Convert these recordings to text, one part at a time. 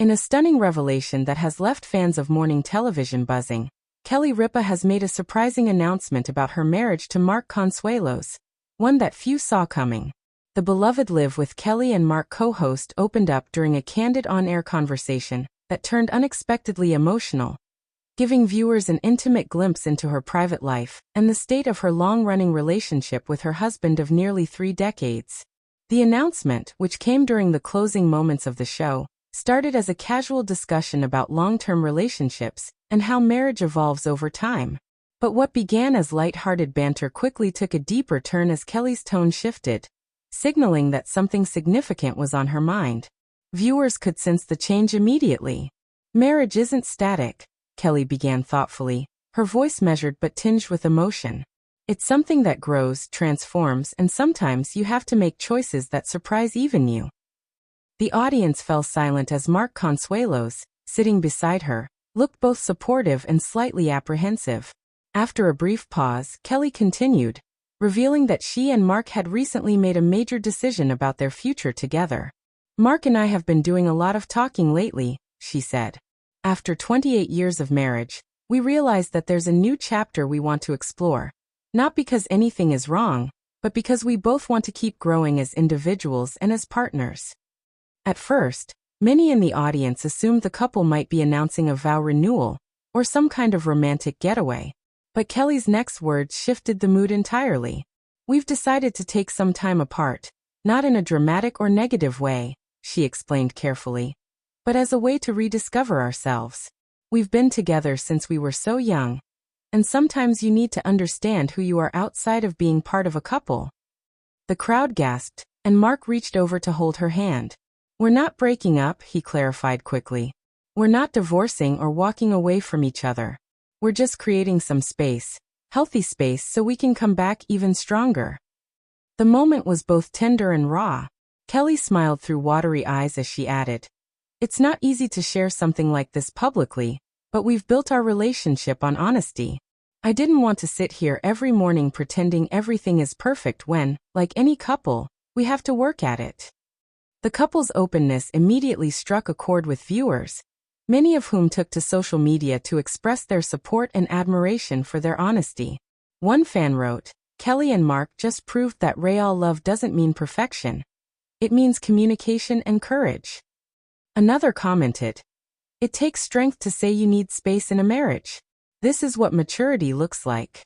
In a stunning revelation that has left fans of morning television buzzing, Kelly Ripa has made a surprising announcement about her marriage to Mark Consuelos, one that few saw coming. The beloved Live with Kelly and Mark co-host opened up during a candid on-air conversation that turned unexpectedly emotional, giving viewers an intimate glimpse into her private life and the state of her long-running relationship with her husband of nearly 3 decades. The announcement, which came during the closing moments of the show, started as a casual discussion about long-term relationships and how marriage evolves over time. But what began as light-hearted banter quickly took a deeper turn as Kelly's tone shifted, signaling that something significant was on her mind. Viewers could sense the change immediately. "Marriage isn't static," Kelly began thoughtfully, her voice measured but tinged with emotion. "It's something that grows, transforms, and sometimes you have to make choices that surprise even you." The audience fell silent as Mark Consuelos, sitting beside her, looked both supportive and slightly apprehensive. After a brief pause, Kelly continued, revealing that she and Mark had recently made a major decision about their future together. "Mark and I have been doing a lot of talking lately," she said. "After 28 years of marriage, we realized that there's a new chapter we want to explore. Not because anything is wrong, but because we both want to keep growing as individuals and as partners." At first, many in the audience assumed the couple might be announcing a vow renewal, or some kind of romantic getaway. But Kelly's next words shifted the mood entirely. "We've decided to take some time apart, not in a dramatic or negative way," she explained carefully, "but as a way to rediscover ourselves. We've been together since we were so young, and sometimes you need to understand who you are outside of being part of a couple." The crowd gasped, and Mark reached over to hold her hand. "We're not breaking up," he clarified quickly. "We're not divorcing or walking away from each other. We're just creating some space, healthy space, so we can come back even stronger." The moment was both tender and raw. Kelly smiled through watery eyes as she added, "It's not easy to share something like this publicly, but we've built our relationship on honesty. I didn't want to sit here every morning pretending everything is perfect when, like any couple, we have to work at it." The couple's openness immediately struck a chord with viewers, many of whom took to social media to express their support and admiration for their honesty. One fan wrote, "Kelly and Mark just proved that real love doesn't mean perfection. It means communication and courage." Another commented, "It takes strength to say you need space in a marriage. This is what maturity looks like."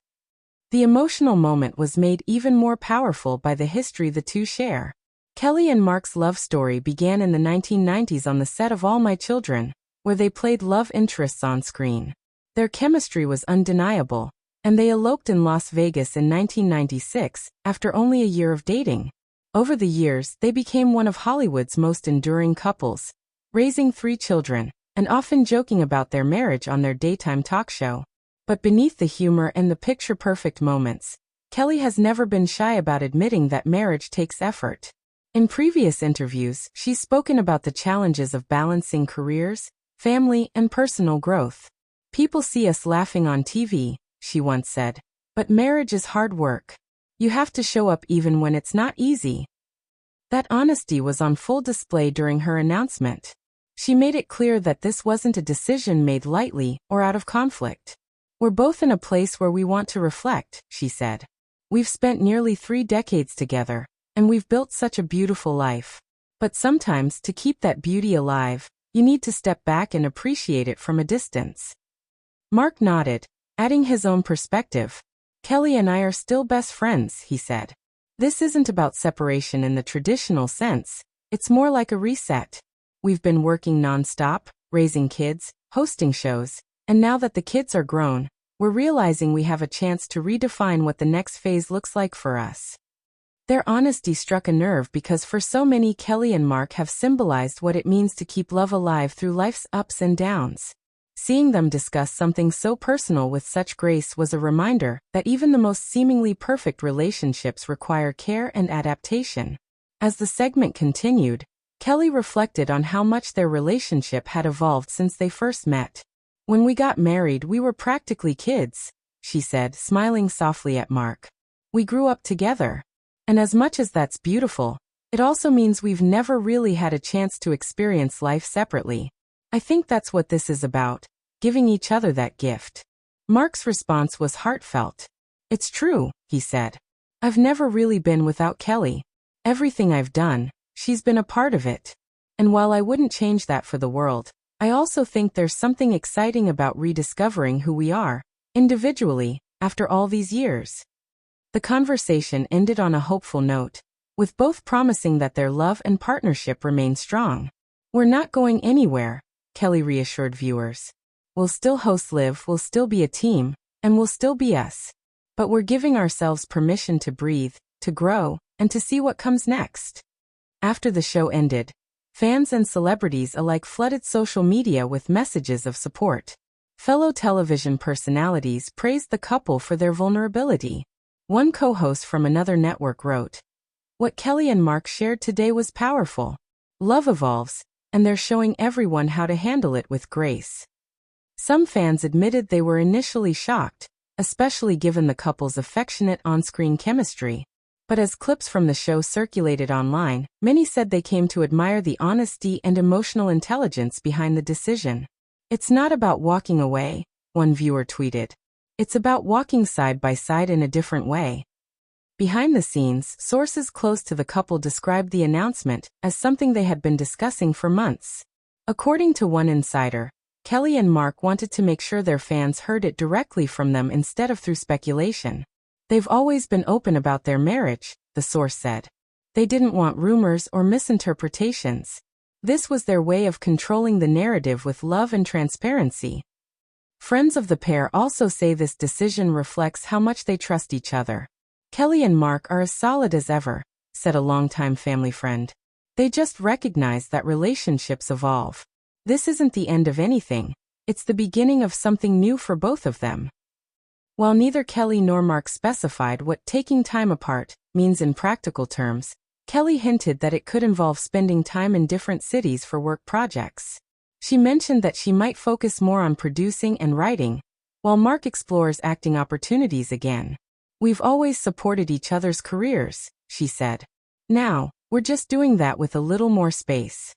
The emotional moment was made even more powerful by the history the two share. Kelly and Mark's love story began in the 1990s on the set of All My Children, where they played love interests on screen. Their chemistry was undeniable, and they eloped in Las Vegas in 1996, after only a year of dating. Over the years, they became one of Hollywood's most enduring couples, raising 3 children, and often joking about their marriage on their daytime talk show. But beneath the humor and the picture-perfect moments, Kelly has never been shy about admitting that marriage takes effort. In previous interviews, she's spoken about the challenges of balancing careers, family, and personal growth. "People see us laughing on TV," she once said, "but marriage is hard work. You have to show up even when it's not easy." That honesty was on full display during her announcement. She made it clear that this wasn't a decision made lightly or out of conflict. "We're both in a place where we want to reflect," she said. "We've spent nearly 3 decades together, and we've built such a beautiful life. But sometimes, to keep that beauty alive, you need to step back and appreciate it from a distance." Mark nodded, adding his own perspective. "Kelly and I are still best friends," he said. "This isn't about separation in the traditional sense, it's more like a reset. We've been working non-stop, raising kids, hosting shows, and now that the kids are grown, we're realizing we have a chance to redefine what the next phase looks like for us." Their honesty struck a nerve because for so many, Kelly and Mark have symbolized what it means to keep love alive through life's ups and downs. Seeing them discuss something so personal with such grace was a reminder that even the most seemingly perfect relationships require care and adaptation. As the segment continued, Kelly reflected on how much their relationship had evolved since they first met. "When we got married, we were practically kids," she said, smiling softly at Mark. "We grew up together. And as much as that's beautiful, it also means we've never really had a chance to experience life separately. I think that's what this is about, giving each other that gift. Mark's response was heartfelt. It's true, he said. I've never really been without Kelly. Everything I've done, she's been a part of it. And while I wouldn't change that for the world, I also think there's something exciting about rediscovering who we are, individually, after all these years. The conversation ended on a hopeful note, with both promising that their love and partnership remain strong. We're not going anywhere, Kelly reassured viewers. We'll still host Live, we'll still be a team, and we'll still be us. But we're giving ourselves permission to breathe, to grow, and to see what comes next. After the show ended, fans and celebrities alike flooded social media with messages of support. Fellow television personalities praised the couple for their vulnerability. One co-host from another network wrote, "What Kelly and Mark shared today was powerful. Love evolves, and they're showing everyone how to handle it with grace." Some fans admitted they were initially shocked, especially given the couple's affectionate on-screen chemistry. But as clips from the show circulated online, many said they came to admire the honesty and emotional intelligence behind the decision. "It's not about walking away," one viewer tweeted. "It's about walking side by side in a different way." Behind the scenes, sources close to the couple described the announcement as something they had been discussing for months. According to one insider, Kelly and Mark wanted to make sure their fans heard it directly from them instead of through speculation. "They've always been open about their marriage," the source said. "They didn't want rumors or misinterpretations. This was their way of controlling the narrative with love and transparency." Friends of the pair also say this decision reflects how much they trust each other. "Kelly and Mark are as solid as ever," said a longtime family friend. "They just recognize that relationships evolve. This isn't the end of anything, it's the beginning of something new for both of them." While neither Kelly nor Mark specified what taking time apart means in practical terms, Kelly hinted that it could involve spending time in different cities for work projects. She mentioned that she might focus more on producing and writing, while Mark explores acting opportunities again. "We've always supported each other's careers," she said. "Now, we're just doing that with a little more space."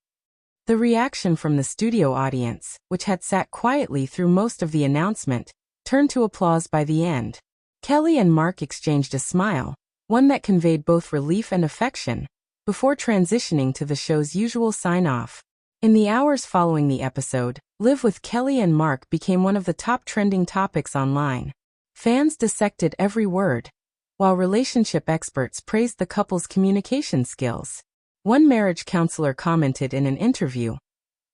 The reaction from the studio audience, which had sat quietly through most of the announcement, turned to applause by the end. Kelly and Mark exchanged a smile, one that conveyed both relief and affection, before transitioning to the show's usual sign-off. In the hours following the episode, Live with Kelly and Mark became one of the top trending topics online. Fans dissected every word, while relationship experts praised the couple's communication skills. One marriage counselor commented in an interview,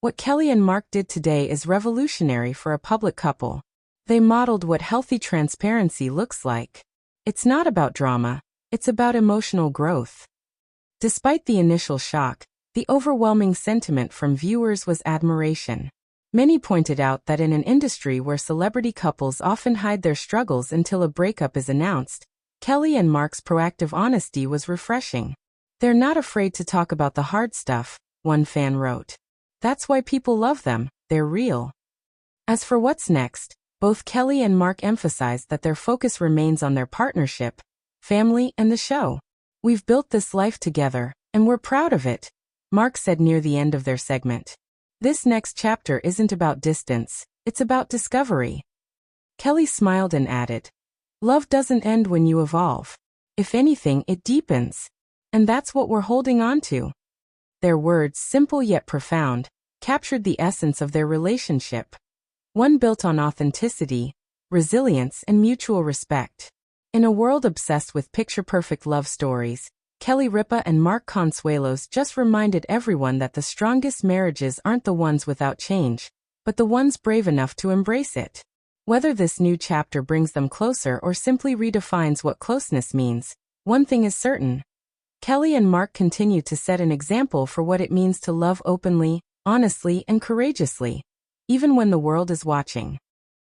"What Kelly and Mark did today is revolutionary for a public couple. They modeled what healthy transparency looks like. It's not about drama, it's about emotional growth." Despite the initial shock, the overwhelming sentiment from viewers was admiration. Many pointed out that in an industry where celebrity couples often hide their struggles until a breakup is announced, Kelly and Mark's proactive honesty was refreshing. "They're not afraid to talk about the hard stuff," one fan wrote. "That's why people love them, they're real." As for what's next, both Kelly and Mark emphasized that their focus remains on their partnership, family, and the show. "We've built this life together, and we're proud of it," Mark said near the end of their segment. "This next chapter isn't about distance, it's about discovery." Kelly smiled and added, "Love doesn't end when you evolve. If anything, it deepens. And that's what we're holding on to." Their words, simple yet profound, captured the essence of their relationship. One built on authenticity, resilience, and mutual respect. In a world obsessed with picture-perfect love stories, Kelly Ripa and Mark Consuelos just reminded everyone that the strongest marriages aren't the ones without change, but the ones brave enough to embrace it. Whether this new chapter brings them closer or simply redefines what closeness means, one thing is certain. Kelly and Mark continue to set an example for what it means to love openly, honestly, and courageously, even when the world is watching.